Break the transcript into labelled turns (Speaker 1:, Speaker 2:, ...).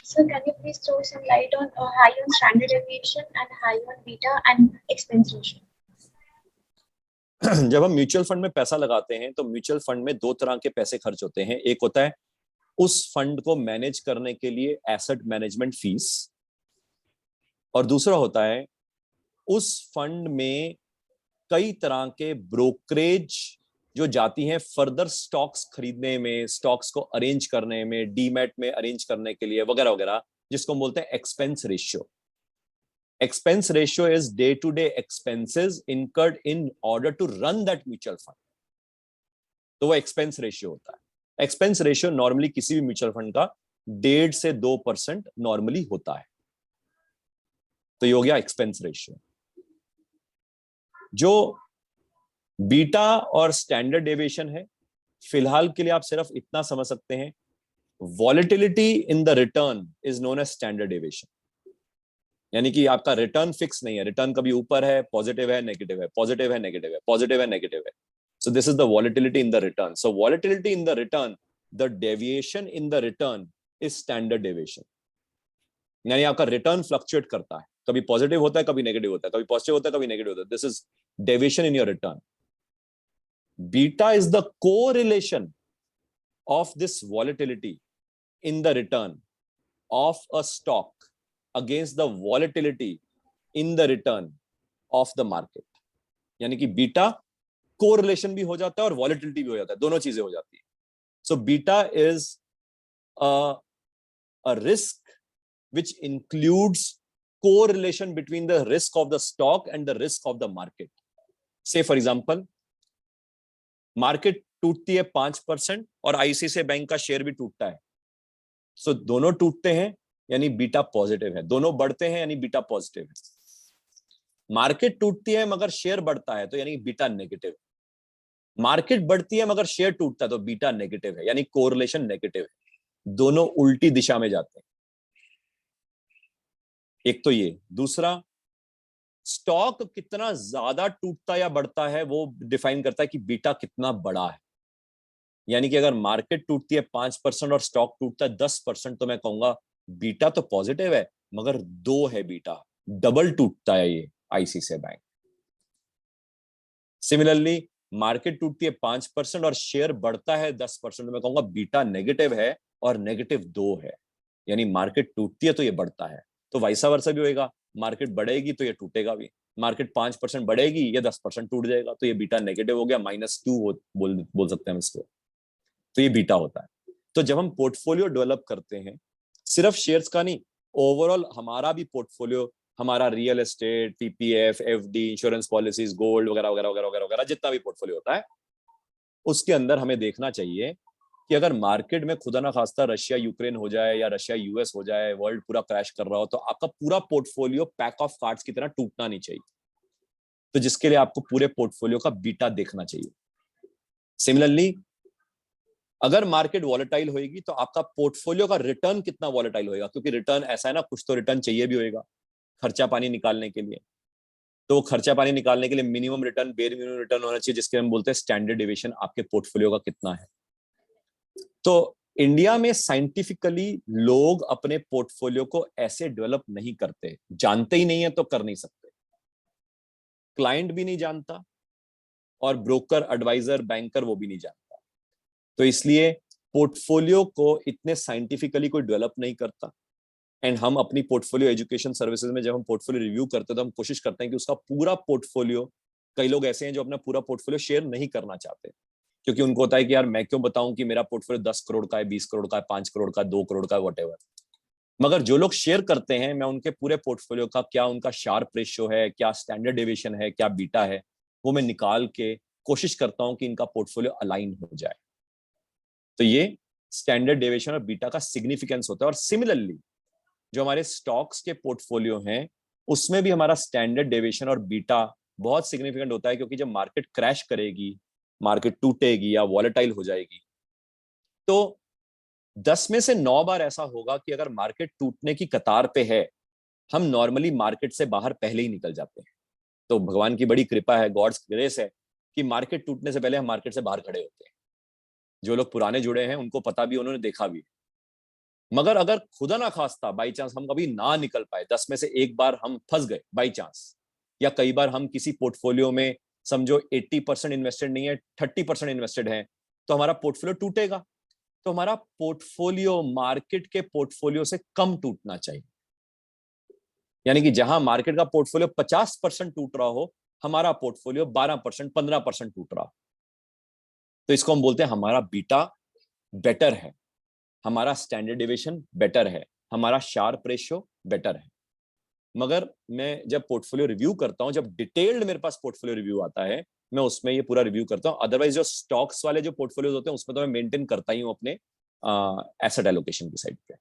Speaker 1: So can you please throw some light on high on standard deviation and high on beta and expense ratio?
Speaker 2: जब हम mutual fund में पैसा लगाते हैं तो म्यूचुअल फंड में दो तरह के पैसे खर्च होते हैं। एक होता है उस फंड को मैनेज करने के लिए एसेट मैनेजमेंट फीस, और दूसरा होता है उस फंड में कई तरह के ब्रोकरेज जो जाती हैं फर्दर स्टॉक्स खरीदने में, स्टॉक्स को अरेंज करने में, डीमैट में अरेंज करने के लिए वगैरह वगैरह, जिसको हम बोलते हैं expense ratio. Expense ratio is day to day expenses incurred in order to run that mutual fund, तो वो एक्सपेंस रेशियो होता है। एक्सपेंस रेशियो नॉर्मली किसी भी म्यूचुअल फंड का 1.5 से 2% नॉर्मली होता है, तो ये हो गया एक्सपेंस रेशियो। जो बीटा और स्टैंडर्ड डेविएशन है, फिलहाल के लिए आप सिर्फ इतना समझ सकते हैं, volatility in the return is known as standard deviation. यानी कि आपका रिटर्न फिक्स नहीं है, रिटर्न कभी ऊपर है, पॉजिटिव है, नेगेटिव है, पॉजिटिव है, नेगेटिव है, पॉजिटिव है, नेगेटिव है। So this is the volatility in the return. So volatility in the return, the deviation in the return is standard deviation. यानी आपका रिटर्न फ्लक्चुएट करता है, कभी पॉजिटिव होता है, कभी नेगेटिव होता है, कभी पॉजिटिव होता है, कभी नेगेटिव होता है। This is deviation in your return. Beta is the correlation of this volatility in the return of a stock against the volatility in the return of the market. यानी कि बीटा कोरिलेशन भी हो जाता है और volatility भी हो जाता है, दोनों चीजें हो जाती है। So beta is a risk which includes correlation between the risk of the stock and the risk of the market. Say for example, market टूटती है 5% और आईसीआईसीआई बैंक का शेयर भी टूटता है, सो दोनों टूटते हैं यानी बीटा पॉजिटिव है, दोनों बढ़ते हैं यानी बीटा पॉजिटिव है। मार्केट टूटती है मगर शेयर बढ़ता है तो यानी बीटा नेगेटिव है। मार्केट बढ़ती है मगर शेयर टूटता है तो बीटा नेगेटिव है, यानी कोरिलेशन नेगेटिव है, दोनों उल्टी दिशा में जाते हैं। एक तो ये, दूसरा स्टॉक कितना ज्यादा टूटता या बढ़ता है वो डिफाइन करता है कि बीटा कितना बड़ा है। यानी कि अगर मार्केट टूटती है 5% और स्टॉक टूटता है 10%, तो मैं कहूंगा बीटा तो पॉजिटिव है मगर 2 है बीटा, डबल टूटता है ये आईसीआईसीआई बैंक। सिमिलरली मार्केट टूटती है 5% और शेयर बढ़ता है 10%, तो मैं कहूंगा बीटा नेगेटिव है और नेगेटिव 2 है, यानी मार्केट टूटती है तो ये बढ़ता है। तो वाइसा वर्सा भी होएगा, मार्केट बढ़ेगी तो ये टूटेगा भी, मार्केट 5% बढ़ेगी ये 10% टूट जाएगा, तो ये बीटा नेगेटिव हो गया, -2 बोल सकते हैं हम इसको। तो ये बीटा होता है। तो जब हम पोर्टफोलियो डेवलप करते हैं, सिर्फ शेयर्स का नहीं, ओवरऑल हमारा भी पोर्टफोलियो, हमारा real estate, PPF, FD, insurance policies, gold वगैरह वगैरह वगैरह वगैरह, जितना भी पोर्टफोलियो होता है उसके अंदर हमें देखना चाहिए कि अगर मार्केट में खुदा ना खास्ता रशिया यूक्रेन हो जाए या रशिया यूएस हो जाए, वर्ल्ड पूरा क्रैश कर रहा हो, तो आपका पूरा पोर्टफोलियो पैक ऑफ कार्ड्स की तरह टूटना नहीं चाहिए। तो जिसके लिए आपको पूरे पोर्टफोलियो का बीटा देखना चाहिए। सिमिलरली अगर मार्केट वॉलेटाइल होगी तो आपका पोर्टफोलियो का रिटर्न कितना वॉलेटाइल होगा, क्योंकि रिटर्न ऐसा है ना, कुछ तो रिटर्न चाहिए भी होगा खर्चा पानी निकालने के लिए। तो खर्चा पानी निकालने के लिए मिनिमम रिटर्न, बेर मिनिमम रिटर्न होना चाहिए, जिसके हम बोलते हैं स्टैंडर्ड डेविएशन आपके पोर्टफोलियो का कितना है। तो इंडिया में साइंटिफिकली लोग अपने पोर्टफोलियो को ऐसे डेवलप नहीं करते, जानते ही नहीं है तो कर नहीं सकते, क्लाइंट भी नहीं जानता और ब्रोकर, एडवाइजर, बैंकर वो भी नहीं जानता। तो इसलिए पोर्टफोलियो को इतने साइंटिफिकली कोई डेवलप नहीं करता। एंड हम अपनी पोर्टफोलियो एजुकेशन सर्विसेज में जब हम पोर्टफोलियो रिव्यू करते हैं तो हम कोशिश करते हैं कि उसका पूरा पोर्टफोलियो, कई लोग ऐसे हैं जो अपना पूरा पोर्टफोलियो शेयर नहीं करना चाहते क्योंकि उनको होता है कि यार मैं क्यों बताऊं कि मेरा पोर्टफोलियो 10 करोड़ का है, 20 करोड़ का है, 5 करोड़ का, 2 करोड़ का, वॉटेवर। मगर जो लोग शेयर करते हैं, मैं उनके पूरे पोर्टफोलियो का क्या उनका शार्प रेशियो है, क्या स्टैंडर्ड डेविएशन है, क्या बीटा है, वो मैं निकाल के कोशिश करता हूं कि इनका पोर्टफोलियो अलाइन हो जाए। तो ये स्टैंडर्ड डेविएशन और बीटा का सिग्निफिकेंस होता है। और सिमिलरली जो हमारे स्टॉक्स के पोर्टफोलियो हैं उसमें भी हमारा स्टैंडर्ड डेविएशन और बीटा बहुत सिग्निफिकेंट होता है, क्योंकि जब मार्केट क्रैश करेगी, मार्केट टूटेगी या वॉलेटाइल हो जाएगी, तो 10 में से 9 बार ऐसा होगा कि अगर मार्केट टूटने की कतार पे है, हम नॉर्मली मार्केट से बाहर पहले ही निकल जाते हैं। तो भगवान की बड़ी कृपा है, गॉड्स ग्रेस है कि मार्केट टूटने से पहले हम मार्केट से बाहर खड़े होते हैं। जो लोग पुराने जुड़े हैं उनको पता भी, उन्होंने देखा भी। मगर अगर खुदा ना खास्ता बाई चांस हम कभी ना निकल पाए, 10 में से एक बार हम फंस गए बाई चांस, या कई बार हम किसी पोर्टफोलियो में समझो 80% इन्वेस्टेड नहीं है, 30% इन्वेस्टेड है, तो हमारा पोर्टफोलियो टूटेगा। तो हमारा पोर्टफोलियो मार्केट के पोर्टफोलियो से कम टूटना चाहिए। यानी कि जहां मार्केट का पोर्टफोलियो 50% टूट रहा हो, हमारा पोर्टफोलियो 12%, 15% टूट रहा। तो इसको हम बोलते हैं हमारा बीटा बेटर है, हमारा स्टैंडर्ड डेविएशन बेटर है, हमारा शार्प रेशियो बेटर है। मगर मैं जब पोर्टफोलियो रिव्यू करता हूं, जब डिटेल्ड मेरे पास पोर्टफोलियो रिव्यू आता है, मैं उसमें ये पूरा रिव्यू करता हूं। अदरवाइज जो स्टॉक्स वाले जो पोर्टफोलियोज होते हैं उसमें तो मैं मेंटेन करता ही हूं अपने एसेट एलोकेशन की साइड पे।